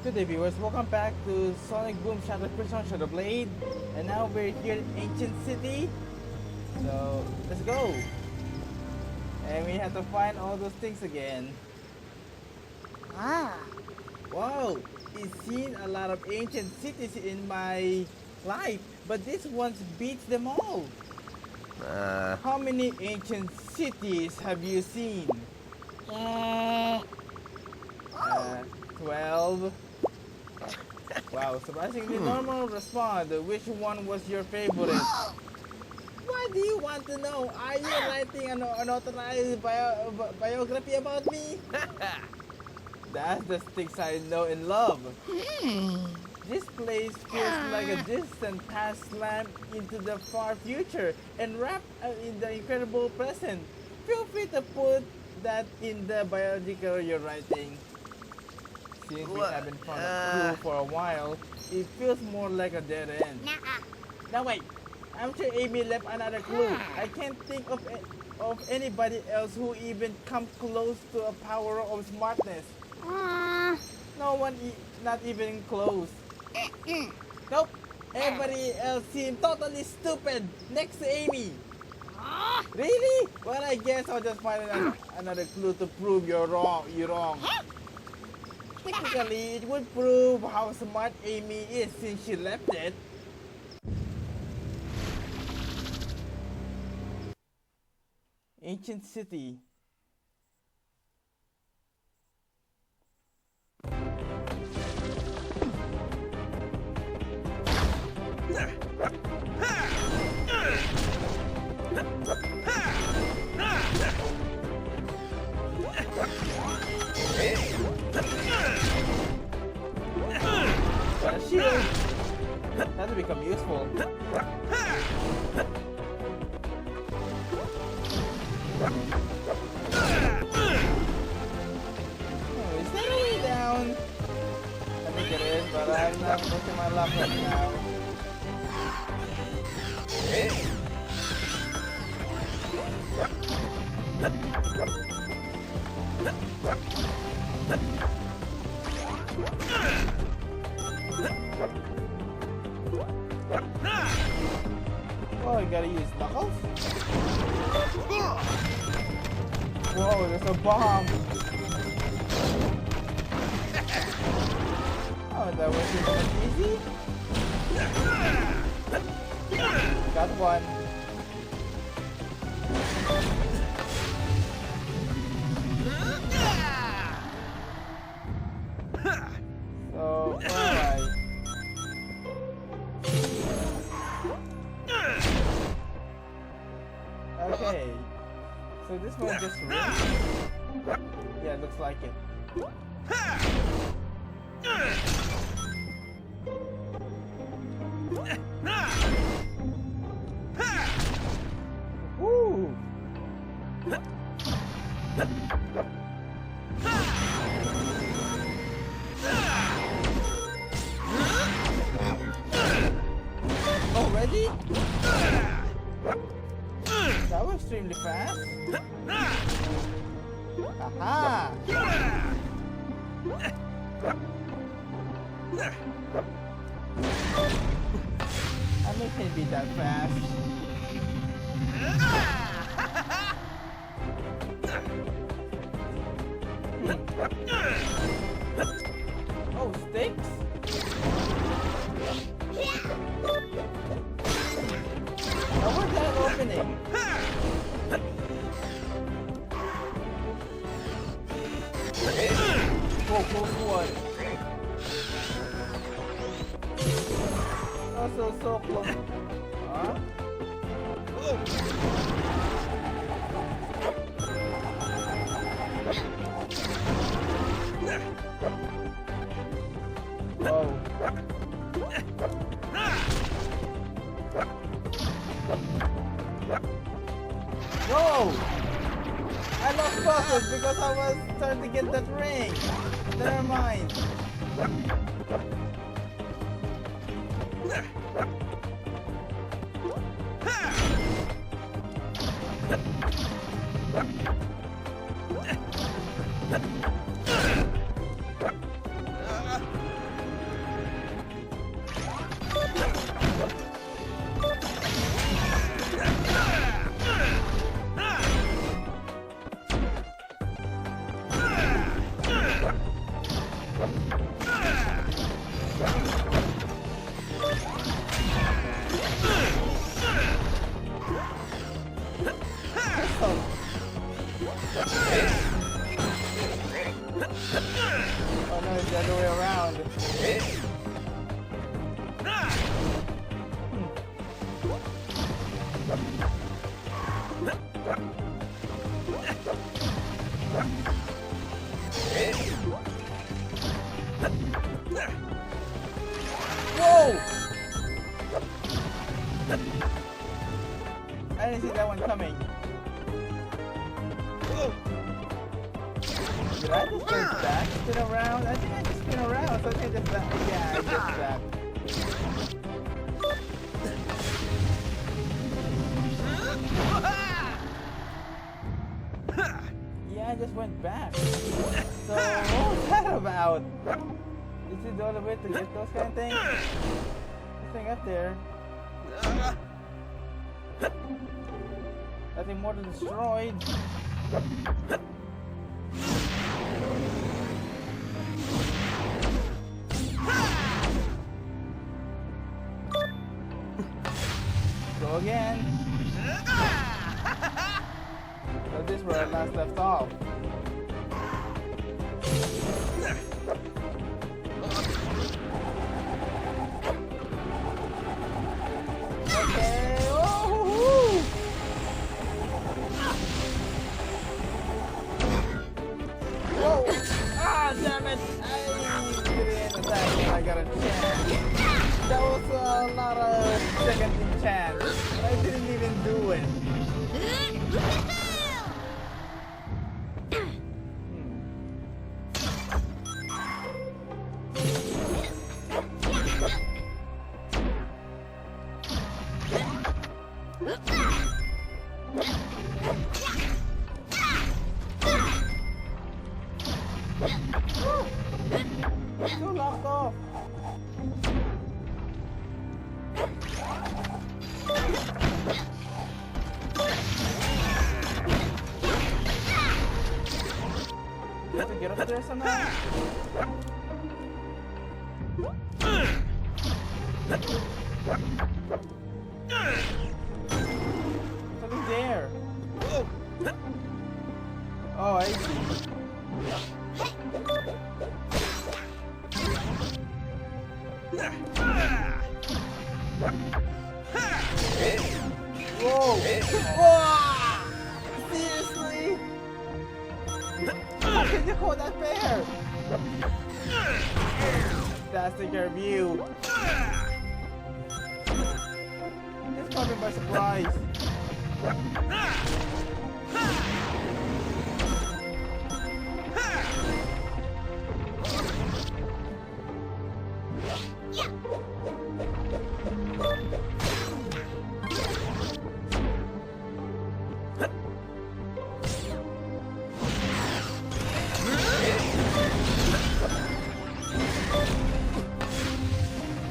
Good day, viewers. Welcome back to Sonic Boom Shadow Prison Shadow Blade. And now we're here in Ancient City. So, let's go. And we have to find all those things again. Ah, Wow, I've seen a lot of ancient cities in my life, but this one beats them all. How many ancient cities have you seen? yeah. 12. Wow, surprisingly normal response. Which one was your favorite? Why do you want to know? Are you writing an unauthorized biography about me? That's the things I know and love. This place feels like a distant past slammed into the far future and wrapped in the incredible present. Feel free to put that in the biological you're writing. Since we haven't found a clue for a while, it feels more like a dead end. Nuh-uh. Now wait, I'm sure Amy left another clue. I can't think of anybody else who even comes close to a power of smartness. No one, not even close. Nope, everybody else seems totally stupid next to Amy. Really? Well, I guess I'll just find another clue to prove you're wrong. Technically, it would prove how smart Amy is since she left it. Ancient City. Got a shield. That'll become useful. Oh, is there a way down? I think it is, but I'm not looking my luck right now. Oh, you gotta use knuckles? Whoa, there's a bomb! Oh, that wasn't that easy? Got one. So, alright. Okay. So this one just ripped? Yeah, looks like it. Woo! Already? That was extremely fast. Aha! I mean, it can't be that fast. Oh, sticks? Now where's that opening? Whoa, close one. Also so close. Huh? Oh. No! I lost focus because I was trying to get that ring. Never mind. Oh no, it's the other way around. Whoa! I didn't see that one coming. Did I just go back, spin around? I think I just spin around, so I think just that. Yeah, I just that. Yeah, I just went back. So what was that about? Is it the only way to get those kind of things? Nothing up there. Nothing more than destroyed. Go again. So this is where I last left off. Okay. Oh, whoa! Ah, damn it! I didn't attack when I got a chance. That was a lot of second chance. I didn't even do it. Too locked off. You have to get up there somehow? Something there. Oh, I see. Whoa! Whoa! Seriously? How can you hold that bear? That's the care of you. It's caught me by surprise.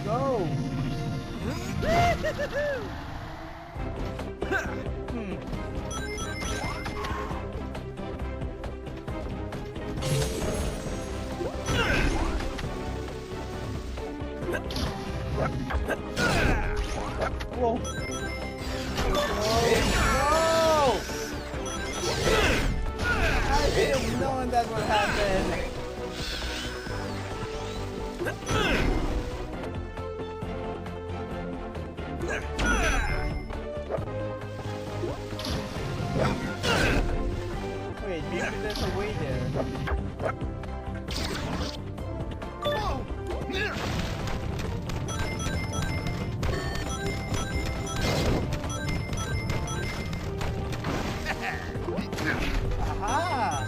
Go! Whoa! No! I didn't know that would happen. Wait, maybe there's a way there. Aha!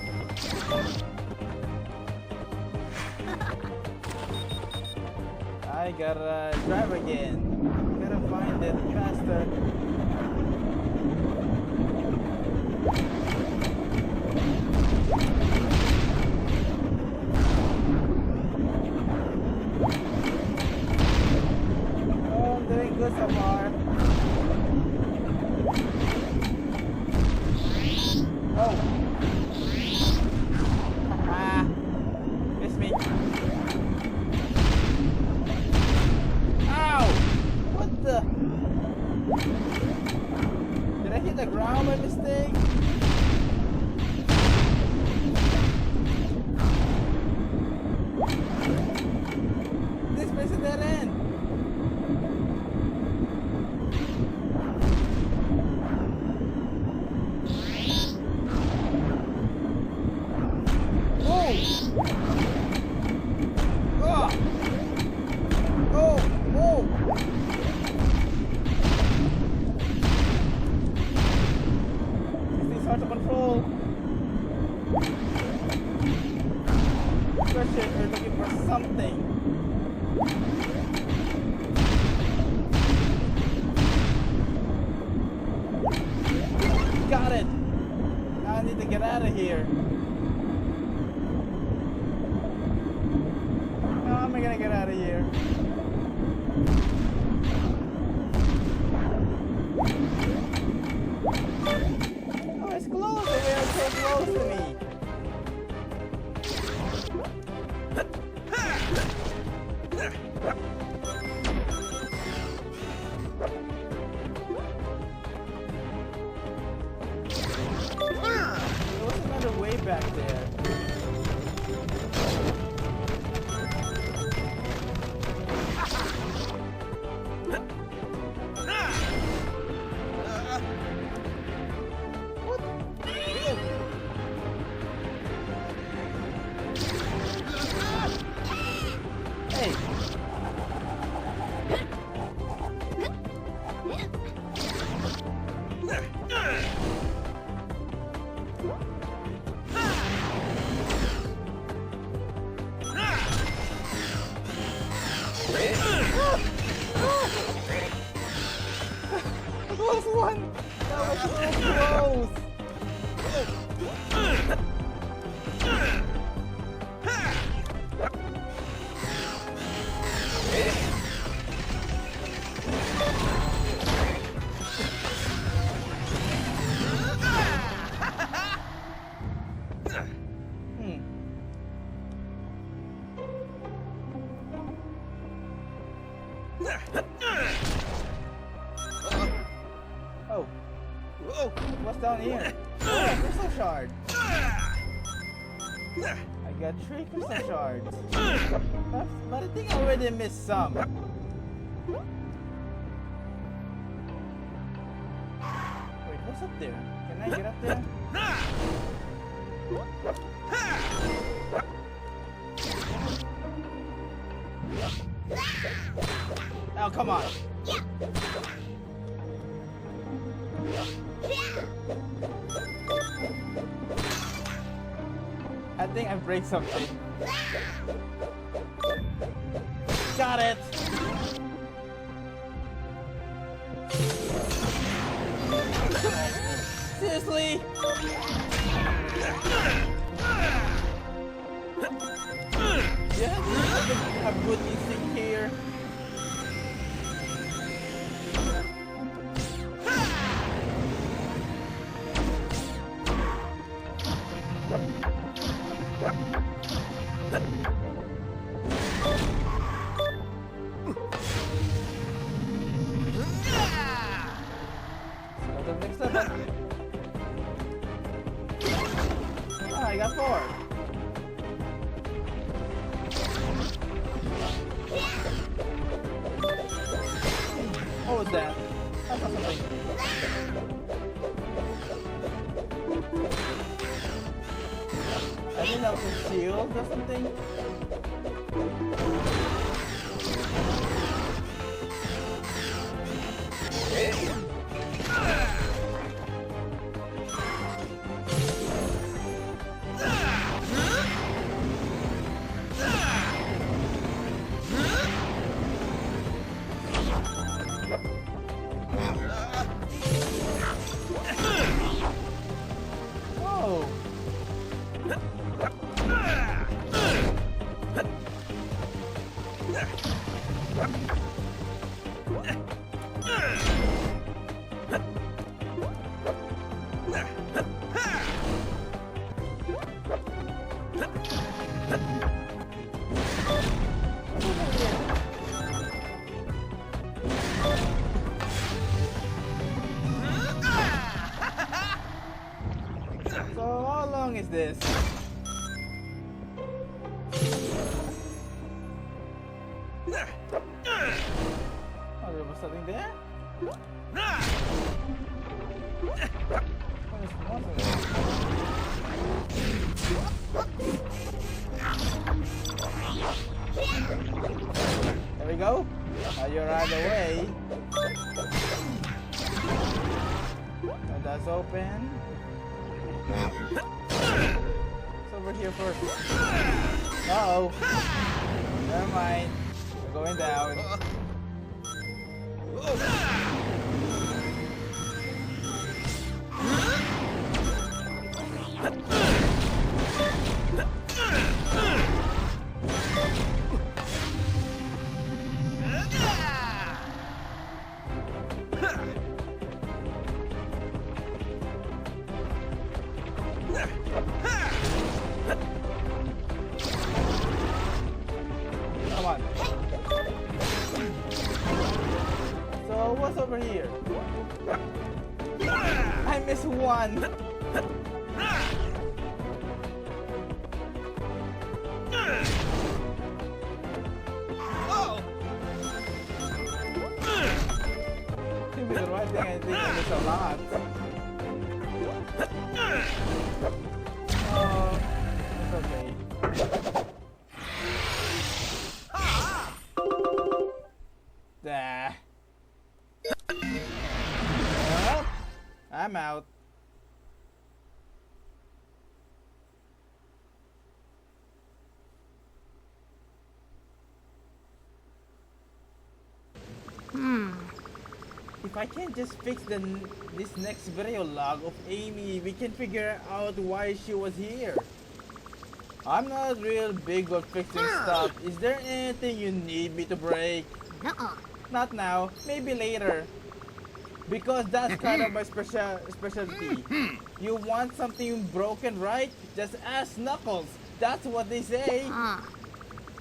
I gotta drive again. Gotta find it faster. Oh, I'm doing good so far. Oh. Haha. Miss me. Ow! What the? Did I hit the ground by mistake? for something. Got it. Now I need to get out of here. How am I gonna get out of here? Oh, it's close. They are so close to me. There was another way back there. Hey. Close one! That was so close! Oh. Whoa. What's down here? Oh, crystal shard. I got 3 crystal shards. But I think I already missed some. Wait, what's up there? Can I get up there? Oh, come on. I think I break something. Got it. Seriously? Yeah, I have good instinct here. I got 4. What was that? I saw something. I think that was a shield or something. Whoa. So how long is this? Oh, there was something there? What is there we go. Now you're out of the way. And that's open. So over here first? Uh-oh. Never mind. We're going down. Come on. So what's over here? I missed one. Should be the right thing. I think I missed a lot. Oh, it's okay. Dah. Well, I'm out. If I can just fix this next video log of Amy, we can figure out why she was here. I'm not real big on fixing stuff. Is there anything you need me to break? Nuh-uh. Not now, maybe later. Because that's kind of my specialty. You want something broken, right? Just ask Knuckles. That's what they say.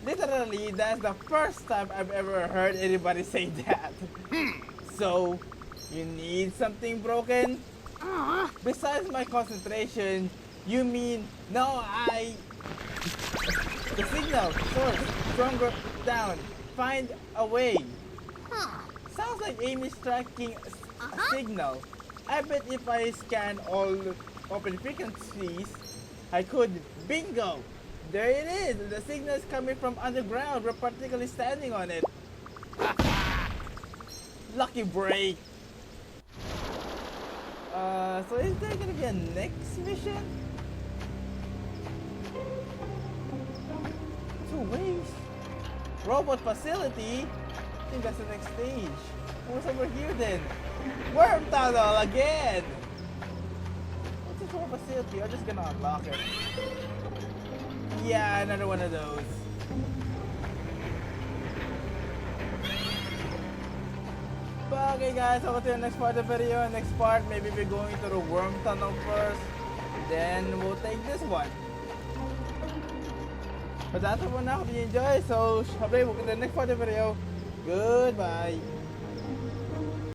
Literally, that's the first time I've ever heard anybody say that. So, you need something broken? Besides my concentration, you mean no, the signal, source, stronger down, find a way. Sounds like Amy's tracking a signal. I bet if I scan all open frequencies, I could. Bingo! There it is! The signal is coming from underground. We're practically standing on it. Lucky break! So is there gonna be a next mission? 2 waves? Robot facility? I think that's the next stage. What's over here then? Worm tunnel again! What's this whole facility? I'm just gonna unlock it. Yeah, another one of those. But okay guys, over to the next part of the video. Next part, maybe we're going to the worm tunnel first. Then we'll take this one. But that's it for now. Hope you enjoy. So, hopefully we'll get to the next part of the video. Goodbye.